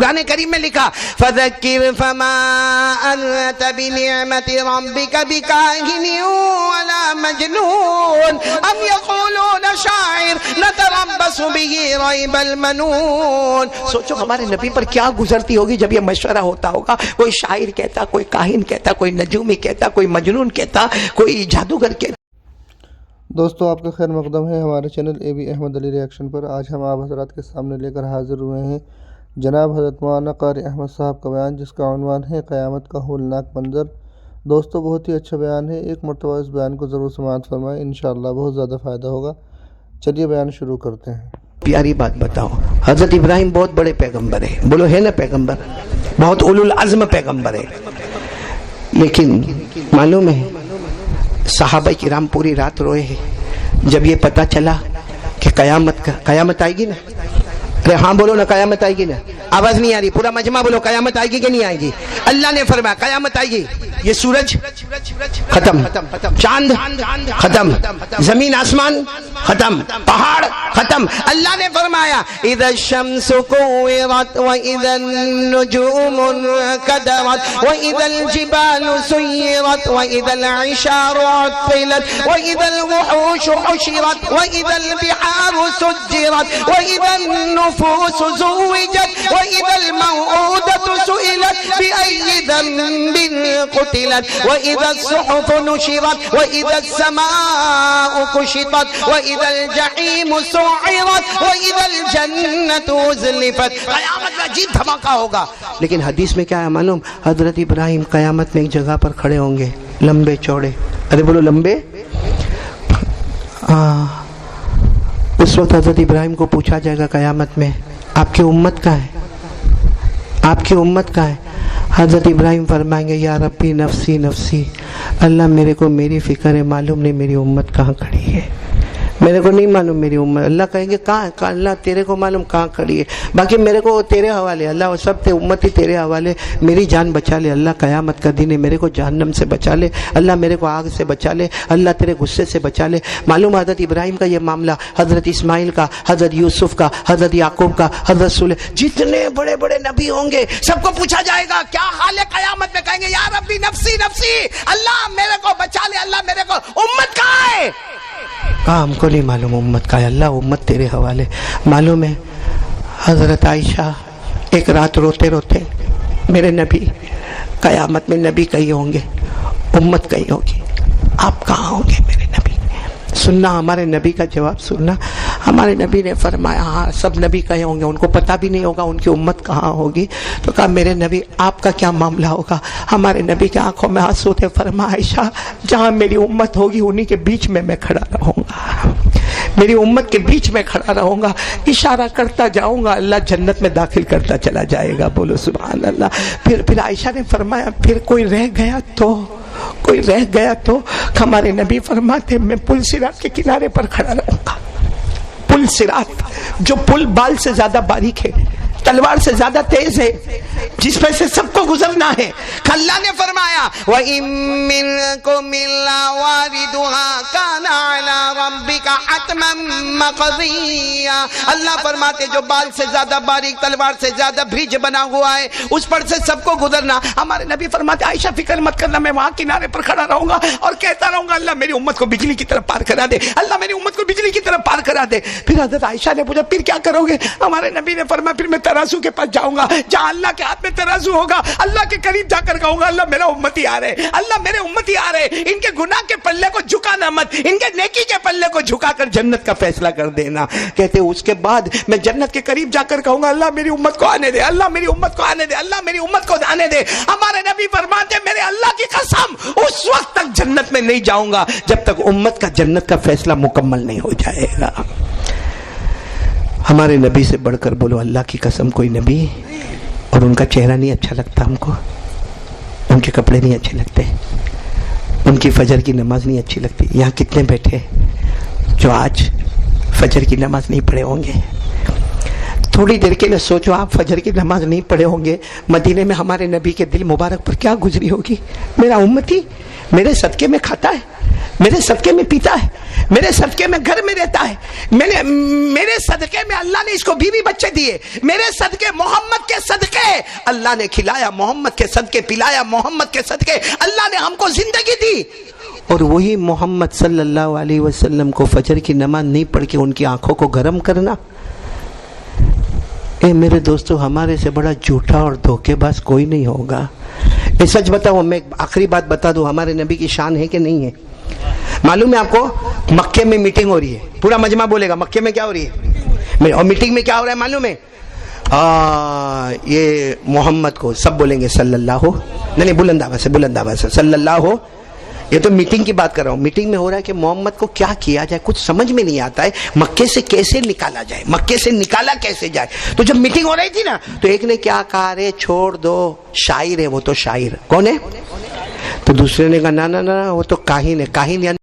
قرآن کریم میں لکھا فذکر فما انت بنعمت ربک بکاہن ولا مجنون ام یقولون شاعر نتربص به ریب المنون. سوچو ہمارے نبی پر کیا گزرتی ہوگی جب یہ مشورہ ہوتا ہوگا. کوئی شاعر کہتا, کوئی کاہن کہتا, کوئی نجومی کہتا, کوئی مجنون کہتا, کوئی جادوگر کہتا. دوستو آپ کا خیر مقدم ہے ہمارے channel A B Ahmed Ali reaction پر. آج ہم آپ حضرات کے سامنے لے کر حاضر ہوئے ہیں جناب حضرت مولانا قاری احمد صاحب کا بیان, جس کا عنوان ہے قیامت کا ہولناک منظر. دوستو بہت ہی اچھا بیان ہے, ایک مرتبہ اس بیان کو ضرور سماعت فرمائیں, انشاءاللہ بہت زیادہ فائدہ ہوگا. چلیے بیان شروع کرتے ہیں. پیاری بات بتاؤ, حضرت ابراہیم بہت بڑے پیغمبر ہے, بولو ہے نا پیغمبر, بہت اولو العزم پیغمبر ہے. لیکن معلوم ہے صحابہ کرام پوری رات روئے ہیں جب یہ پتا چلا کہ قیامت آئے گی نا. ارے ہاں بولو نا, قیامت آئے گی نا. آواز نہیں آ رہی, پورا مجمع بولو قیامت آئے گی کہ نہیں آئے گی. اللہ نے فرمایا قیامت آئے گی. یہ سورج ختم, چاند ختم, زمین آسمان ختم, پہاڑ ختم. اللہ نے فرمایا اذا الشمس كورت واذا النجوم انكدرت واذا الجبال سيرت واذا العشار عطلت واذا الوحوش حشرت واذا البحار سجرت واذا النفوس زوجت واذا الموءودة سئلت بأي ذنب قتلت وإذا الصحف نشرت وإذا السماء كشطت وإذا الجحيم سعرت وإذا الجنة أزلفت. قیامت میں عجیب دھماکہ ہوگا. لیکن حدیث میں کیا ہے معلوم, حضرت ابراہیم قیامت میں ایک جگہ پر کھڑے ہوں گے, لمبے چوڑے, ارے بولو لمبے. اس وقت حضرت ابراہیم کو پوچھا جائے گا قیامت میں آپ کی امت کہاں ہے, آپ کی امت کہاں ہے. حضرت ابراہیم فرمائیں گے یا ربی نفسی نفسی, اللہ میرے کو میری فکر ہے, معلوم نہیں میری امت کہاں کھڑی ہے, میرے کو نہیں معلوم میری امت. اللہ کہیں گے کہاں, اللہ تیرے کو معلوم کہاں کھڑی ہے, باقی میرے کو تیرے حوالے, اللہ سب تے امتی تیرے حوالے, میری جان بچا لے اللہ, قیامت کا دن ہے, میرے کو جہنم سے بچا لے اللہ, میرے کو آگ سے بچا لے اللہ, تیرے غصے سے بچا لے. معلوم حضرت ابراہیم کا یہ معاملہ, حضرت اسماعیل کا, حضرت یوسف کا, حضرت یعقوب کا, حضرت سلیمان, جتنے بڑے بڑے نبی ہوں گے سب کو پوچھا جائے گا کیا حال ہے قیامت میں. کہیں گے یا ربی نفسی نفسی, اللہ میرے کو بچا لے اللہ, میرے کو امت کہاں ہے. ہم کو نہیں معلوم امت کا ہے, اللہ امت تیرے حوالے. معلوم ہے حضرت عائشہ ایک رات روتے روتے, میرے نبی قیامت میں نبی کہیں ہوں گے, امت کہیں ہوگی, آپ کہاں ہوں گے میرے نبی. سننا ہمارے نبی کا جواب سننا. ہمارے نبی نے فرمایا ہاں سب نبی کہیں ہوں گے, ان کو پتہ بھی نہیں ہوگا ان کی امت کہاں ہوگی. تو کہا میرے نبی آپ کا کیا معاملہ ہوگا. ہمارے نبی کے آنکھوں میں آنسو تھے. فرمایا عائشہ جہاں میری امت ہوگی انہی کے بیچ میں کھڑا رہوں گا, میری امت کے بیچ میں کھڑا رہوں گا, اشارہ کرتا جاؤں گا, اللہ جنت میں داخل کرتا چلا جائے گا. بولو سبحان اللہ. پھر عائشہ نے فرمایا پھر کوئی رہ گیا تو, کوئی رہ گیا تو. ہمارے نبی فرماتے میں پل صراط کے کنارے پر کھڑا رہوں گا. پل صراط, جو پل بال سے زیادہ باریک ہے, تلوار سے زیادہ تیز ہے, جس پہ سے سب کو گزرنا ہے. اللہ نے فرمایا وَإِن مِّنكُمْ إِلَّا وَارِدُهَا كَانَ عَلَى رَبِّكَ حَتْمًا مَّقْضِيًّا. اللہ فرماتے جو بال سے زیادہ باریک, تلوار سے زیادہ برج بنا ہوا ہے, اس پر سے سب کو گزرنا. ہمارے نبی فرماتے عائشہ فکر مت کرنا, میں وہاں کنارے پر کھڑا رہوں گا اور کہتا رہوں گا اللہ میری امت کو بجلی کی طرف پار کرا دے, اللہ میری امت کو بجلی کی طرف پار کرا دے. پھر حضرت عائشہ نے پوچھا پھر کیا کرو گے. ہمارے نبی نے فرمایا پھر میں ترازو کے پاس جاؤں گا, جہاں اللہ کے ہاتھ میں ترازو ہوگا, اللہ کے قریب جا کر کہوں گا اللہ میرا امتی آ رہے, اللہ میرے امتی آ رہے, ان کے گناہ کے پلے کو جھکانا مت, ان کے نیکی کے پلے کو جھکا کر جنت کا فیصلہ کر دینا. کہتے اس کے بعد میں جنت کے قریب جا کر کہوں گا اللہ میری امت کو آنے دے, اللہ میری امت کو آنے دے, اللہ میری امت کو آنے دے. ہمارے نبی فرماتے میرے اللہ کی قسم اس وقت تک جنت میں نہیں جاؤں گا جب تک امت کا جنت کا فیصلہ مکمل نہیں ہو جائے گا. ہمارے نبی سے بڑھ کر بولو اللہ کی قسم کوئی نبی, اور ان کا چہرہ نہیں اچھا لگتا ہم کو, ان کے کپڑے نہیں اچھے لگتے, ان کی فجر کی نماز نہیں اچھی لگتی. یہاں کتنے بیٹھے جو آج فجر کی نماز نہیں پڑھے ہوں گے. تھوڑی دیر کے لیے سوچو آپ فجر کی نماز نہیں پڑھے ہوں گے, مدینے میں ہمارے نبی کے دل مبارک پر کیا گزری ہوگی. میرا امتی میرے صدقے میں کھاتا ہے, میرے صدقے میں پیتا ہے, میرے صدقے میں گھر میں رہتا ہے, میرے صدقے میں اللہ نے اس کو بیوی بچے دیے, میرے صدقے محمد کے صدقے اللہ نے کھلایا محمد کے صدقے، پلایا محمد کے صدقے، اللہ نے ہم کو زندگی دی۔ اور وہی محمد صلی اللہ علیہ وسلم کو فجر کی نماز نہیں پڑھ کے ان کی آنکھوں کو گرم کرنا۔ اے میرے دوستو، ہمارے سے بڑا جھوٹا اور دھوکے باز کوئی نہیں ہوگا۔ یہ سچ بتاؤ، میں ایک آخری بات بتا دوں، ہمارے نبی کی شان ہے کہ نہیں ہے؟ معلوم ہے آپ کو، مکے میں میٹنگ ہو رہی ہے، پورا مجمع بولے گا مکے میں کیا ہو رہی ہے، اور میٹنگ میں کیا ہو رہا ہے معلوم ہے؟ یہ محمد کو سب بولیں گے صلی اللہ ہو، نہیں بلند آواز سے صلی اللہ ہو۔ یہ تو میٹنگ کی بات کر رہا ہوں، میٹنگ میں ہو رہا ہے کہ محمد کو کیا کیا جائے، کچھ سمجھ میں نہیں آتا ہے، مکے سے کیسے نکالا جائے، مکے سے نکالا کیسے جائے۔ تو جب میٹنگ ہو رہی تھی نا، تو ایک نے کیا کہا، رے چھوڑ دو، شاعر ہے وہ، تو شاعر کون ہے؟ تو دوسرے نے کہا نا نا نا، وہ تو کاہن ہے۔ کاہن یعنی